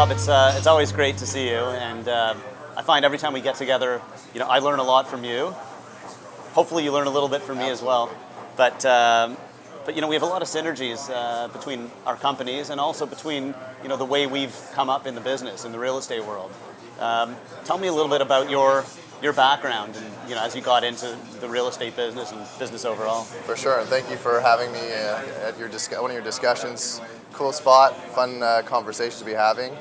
Rob, it's always great to see you, and I find every time we get together, I learn a lot from you. Hopefully, you learn a little bit from me as well. But we have a lot of synergies between our companies, and also between the way we've come up in the business, in the real estate world. Tell me a little bit about your background, and as you got into the real estate business and business overall. For sure, and thank you for having me at one of your discussions. Cool spot, fun conversation to be having.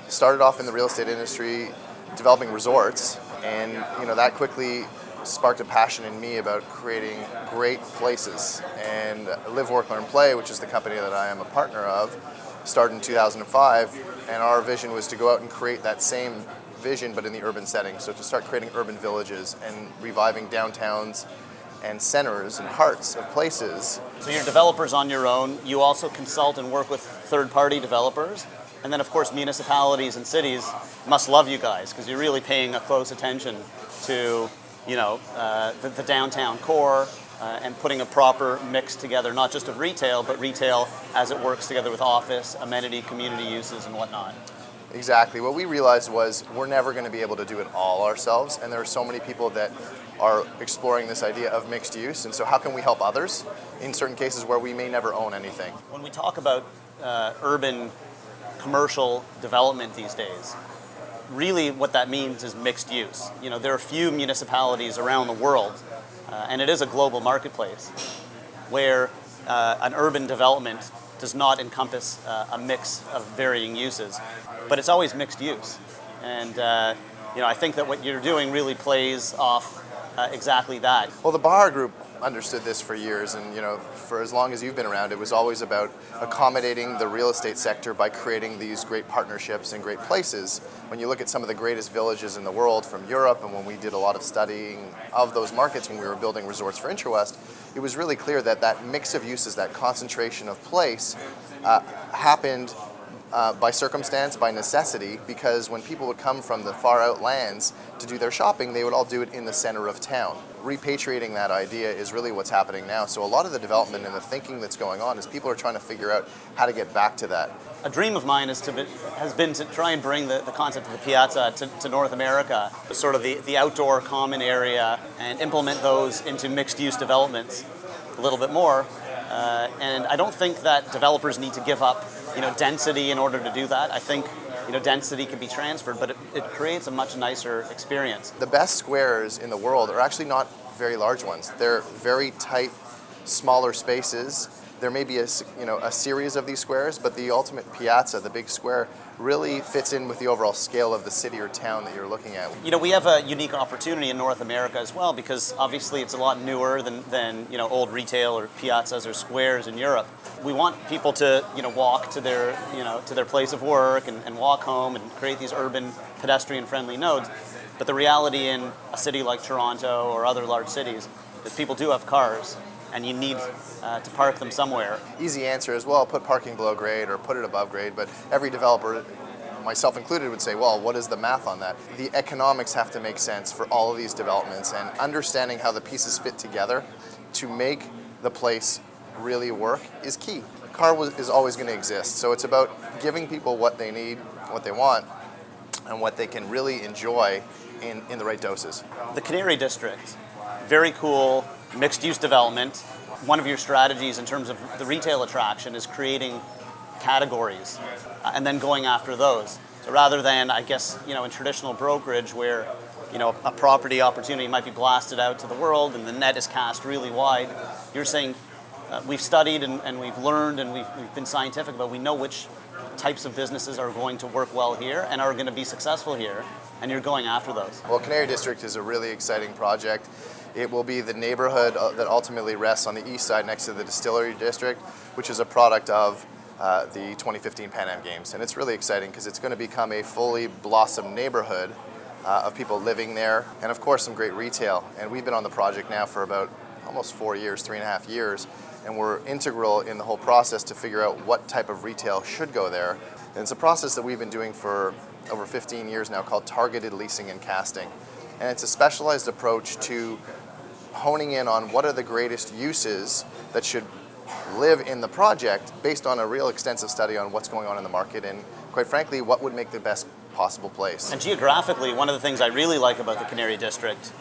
Started off in the real estate industry, developing resorts, and that quickly sparked a passion in me about creating great places. And Live, Work, Learn, Play, which is the company that I am a partner of, started in 2005, and our vision was to go out and create that same vision but in the urban setting. So to start creating urban villages and reviving downtowns and centers and hearts of places. So you're developers on your own. You also consult and work with third-party developers. And then, of course, municipalities and cities must love you guys because you're really paying a close attention to the downtown core and putting a proper mix together, not just of retail, but retail as it works together with office, amenity, community uses, and whatnot. Exactly. What we realized was we're never going to be able to do it all ourselves, and there are so many people that are exploring this idea of mixed use, and so how can we help others in certain cases where we may never own anything? When we talk about urban commercial development these days, really what that means is mixed use. There are few municipalities around the world, and it is a global marketplace, where an urban development does not encompass a mix of varying uses, but it's always mixed use. And I think that what you're doing really plays off exactly that. Well, the Behar Group understood this for years, and for as long as you've been around, it was always about accommodating the real estate sector by creating these great partnerships and great places. When you look at some of the greatest villages in the world from Europe, and when we did a lot of studying of those markets when we were building resorts for Intrawest, it was really clear that that mix of uses, that concentration of place, happened by circumstance, by necessity, because when people would come from the far out lands to do their shopping, they would all do it in the center of town. Repatriating that idea is really what's happening now. So a lot of the development and the thinking that's going on is people are trying to figure out how to get back to that. A dream of mine has been to try and bring the concept of the piazza to North America, sort of the outdoor common area, and implement those into mixed-use developments a little bit more. And I don't think that developers need to give up density in order to do that. I think density can be transferred, but it creates a much nicer experience. The best squares in the world are actually not very large ones. They're very tight, smaller spaces. There may be a series of these squares, but the ultimate piazza, the big square, really fits in with the overall scale of the city or town that you're looking at. We have a unique opportunity in North America as well, because obviously it's a lot newer than old retail or piazzas or squares in Europe. We want people to walk to their place of work and walk home and create these urban pedestrian-friendly nodes. But the reality in a city like Toronto or other large cities is people do have cars, and you need to park them somewhere. Easy answer is, well, put parking below grade or put it above grade, but every developer, myself included, would say, well, what is the math on that? The economics have to make sense for all of these developments, and understanding how the pieces fit together to make the place really work is key. A car is always going to exist, so it's about giving people what they need, what they want, and what they can really enjoy in the right doses. The Canary District, very cool, mixed-use development. One of your strategies in terms of the retail attraction is creating categories and then going after those. So rather than, I guess, in traditional brokerage where, a property opportunity might be blasted out to the world and the net is cast really wide, you're saying we've studied and we've learned and we've been scientific about, we know which types of businesses are going to work well here and are going to be successful here, and you're going after those. Well, Canary District is a really exciting project. It will be the neighborhood that ultimately rests on the east side next to the Distillery District, which is a product of the 2015 Pan Am Games. And it's really exciting because it's going to become a fully blossomed neighborhood of people living there, and of course some great retail. And we've been on the project now for about almost 4 years, 3.5 years, and we're integral in the whole process to figure out what type of retail should go there. And it's a process that we've been doing for over 15 years now called targeted leasing and casting. And it's a specialized approach to honing in on what are the greatest uses that should live in the project based on a real extensive study on what's going on in the market and quite frankly, what would make the best possible place. And geographically, one of the things I really like about the Canary District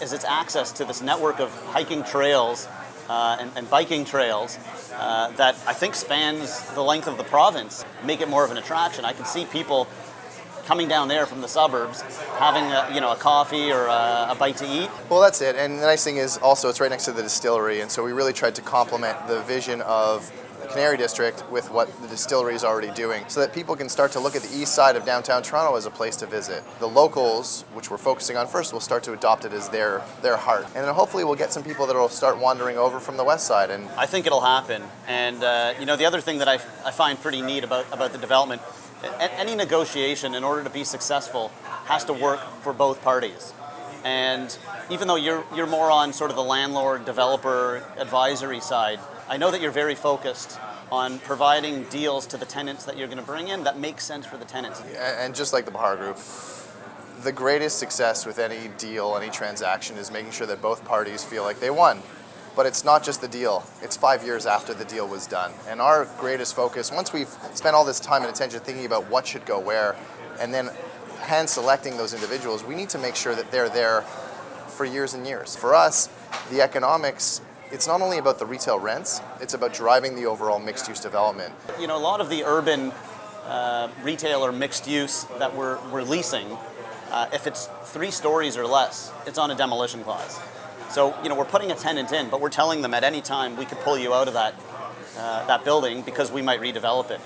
is its access to this network of hiking trails and biking trails that I think spans the length of the province, make it more of an attraction. I can see people coming down there from the suburbs, having a coffee or a bite to eat. Well, that's it. And the nice thing is also it's right next to the distillery, and so we really tried to complement the vision of the Canary District with what the distillery is already doing, so that people can start to look at the east side of downtown Toronto as a place to visit. The locals, which we're focusing on first, will start to adopt it as their heart. And then hopefully we'll get some people that will start wandering over from the west side. And I think it'll happen. And the other thing that I find pretty neat about the development, any negotiation, in order to be successful, has to work for both parties. And even though you're more on sort of the landlord, developer, advisory side, I know that you're very focused on providing deals to the tenants that you're going to bring in that make sense for the tenants. And just like the Behar Group, the greatest success with any deal, any transaction, is making sure that both parties feel like they won. But it's not just the deal. It's 5 years after the deal was done. And our greatest focus, once we've spent all this time and attention thinking about what should go where, and then hand selecting those individuals, we need to make sure that they're there for years and years. For us, the economics, it's not only about the retail rents, it's about driving the overall mixed-use development. A lot of the urban retail or mixed use that we're leasing, if it's 3 stories or less, it's on a demolition clause. So, we're putting a tenant in, but we're telling them at any time we could pull you out of that building because we might redevelop it.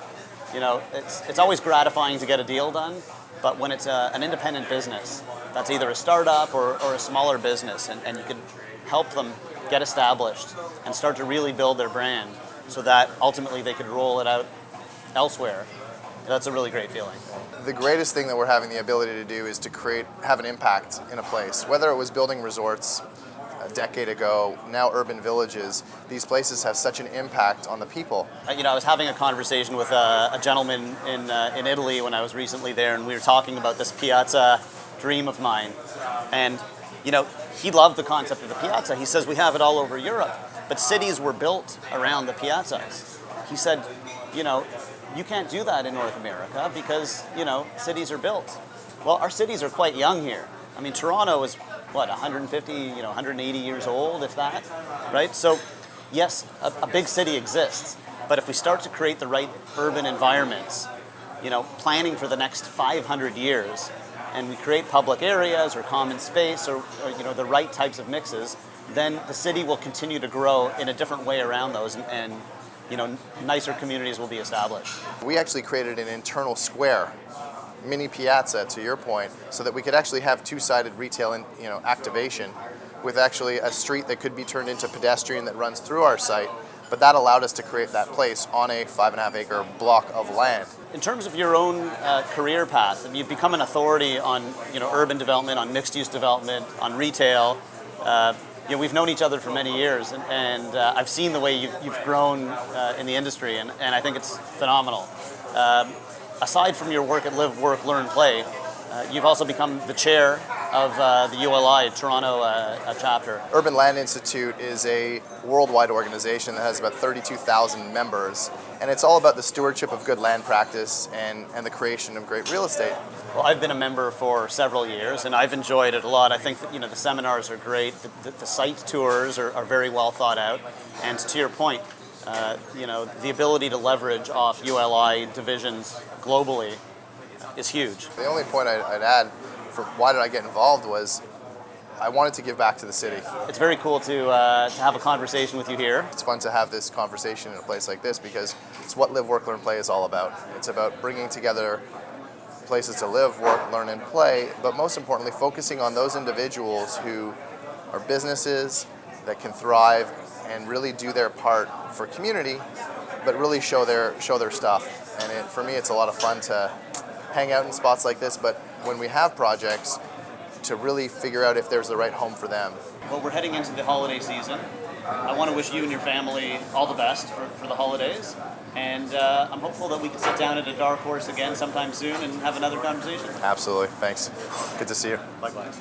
It's always gratifying to get a deal done, but when it's an independent business, that's either a startup or a smaller business, and you can help them get established and start to really build their brand so that ultimately they could roll it out elsewhere. That's a really great feeling. The greatest thing that we're having the ability to do is to have an impact in a place. Whether it was building resorts a decade ago, now urban villages, these places have such an impact on the people. I was having a conversation with a gentleman in Italy when I was recently there, and we were talking about this piazza dream of mine. And he loved the concept of the piazza. He says we have it all over Europe, but cities were built around the piazzas. He said, you can't do that in North America because, cities are built. Well, our cities are quite young here. I mean, Toronto is, 150, 180 years old, if that, right? So, yes, a big city exists, but if we start to create the right urban environments, planning for the next 500 years, and we create public areas or common space or the right types of mixes, then the city will continue to grow in a different way around those, and nicer communities will be established. We actually created an internal square, mini piazza, to your point, so that we could actually have two-sided retail and activation with actually a street that could be turned into pedestrian that runs through our site. But that allowed us to create that place on a 5.5-acre block of land. In terms of your own career path, you've become an authority on urban development, on mixed-use development, on retail. We've known each other for many years, and I've seen the way you've grown in the industry, and I think it's phenomenal. Aside from your work at Live, Work, Learn, Play, you've also become the chair of the ULI Toronto chapter. Urban Land Institute is a worldwide organization that has about 32,000 members, and it's all about the stewardship of good land practice and the creation of great real estate. Well, I've been a member for several years, and I've enjoyed it a lot. I think that, the seminars are great, the site tours are very well thought out, and to your point, the ability to leverage off ULI divisions globally is huge. The only point I'd add for why did I get involved was I wanted to give back to the city. It's very cool to have a conversation with you here. It's fun to have this conversation in a place like this because it's what Live, Work, Learn, Play is all about. It's about bringing together places to live, work, learn, and play, but most importantly, focusing on those individuals who are businesses that can thrive and really do their part for community, but really show their stuff. And for me, it's a lot of fun to hang out in spots like this, but when we have projects, to really figure out if there's the right home for them. Well, we're heading into the holiday season. I want to wish you and your family all the best for the holidays, and I'm hopeful that we can sit down at a dark horse again sometime soon and have another conversation. Absolutely. Thanks. Good to see you. Likewise.